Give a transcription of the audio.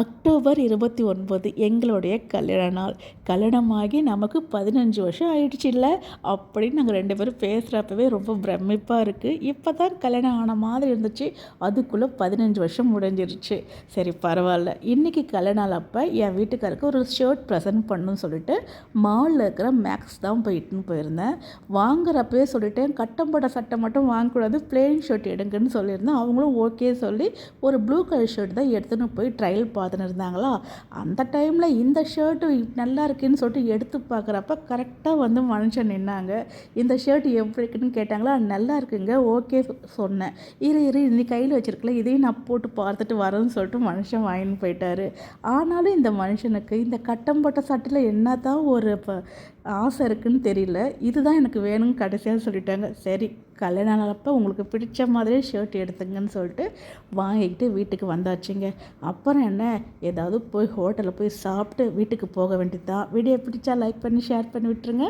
October 29 எங்களுடைய கல்யாண நாள். கல்யாணமாகி நமக்கு 15 வருஷம் ஆயிடுச்சுல்ல அப்படின்னு நாங்கள் 2 பேரும் பேசுகிறப்பவே ரொம்ப பிரமிப்பாக இருக்குது. இப்போ தான் கல்யாணம் ஆன மாதிரி இருந்துச்சு. அதுக்குள்ளே 15 வருஷம் முடிஞ்சிருச்சு. சரி பரவாயில்ல. இன்றைக்கி கல்யாண நாள் அப்போ என் வீட்டுக்காருக்கு ஒரு ஷர்ட் ப்ரெசென்ட் பண்ணணும்னு சொல்லிட்டு மாலில் இருக்கிற மேக்ஸ் தான் போயிட்டுன்னு போயிருந்தேன். வாங்குறப்பவே சொல்லிட்டேன், கட்டம் போட்ட சட்டை மட்டும் வாங்கக்கூடாது, பிளெயின் ஷர்ட் எடுங்கன்னு சொல்லியிருந்தேன். அவங்களும் ஓகே சொல்லி ஒரு ப்ளூ கலர் ஷர்ட் தான் எடுத்துன்னு போய் ட்ரையல் பார்த்துன்னு இருந்தாங்களா. அந்த டைமில் இந்த ஷர்ட்டு நல்லா இருக்குன்னு சொல்லிட்டு எடுத்து பார்க்குறப்ப கரெக்டாக வந்து மனுஷன் நின்னாங்க. இந்த ஷர்ட் எப்படி இருக்குன்னு கேட்டாங்களா. நல்லா இருக்குங்க, ஓகே சொன்னேன். இரு நீ கையில் வச்சுருக்கல, இதையும் நான் போட்டு பார்த்துட்டு வரேன்னு சொல்லிட்டு மனுஷன் வாங்கின்னு போயிட்டாரு. ஆனாலும் இந்த மனுஷனுக்கு இந்த கட்டம் போட்ட சட்டையில் என்ன தான் ஒரு ஆசை இருக்குன்னு தெரியல. இதுதான் எனக்கு வேணும்னு கடைசியாக சொல்லிட்டாங்க. சரி கல்யாண நாளப்போ உங்களுக்கு பிடிச்ச மாதிரியே ஷர்ட் எடுத்துங்கன்னு சொல்லிட்டு வாங்கிக்கிட்டு வீட்டுக்கு வந்தாச்சுங்க. அப்புறம் என்ன, ஏதாவது போய் ஹோட்டலில் போய் சாப்பிட்டு வீட்டுக்கு போக வேண்டியது தான். வீடியோ பிடிச்சா லைக் பண்ணி ஷேர் பண்ணி விட்டுருங்க.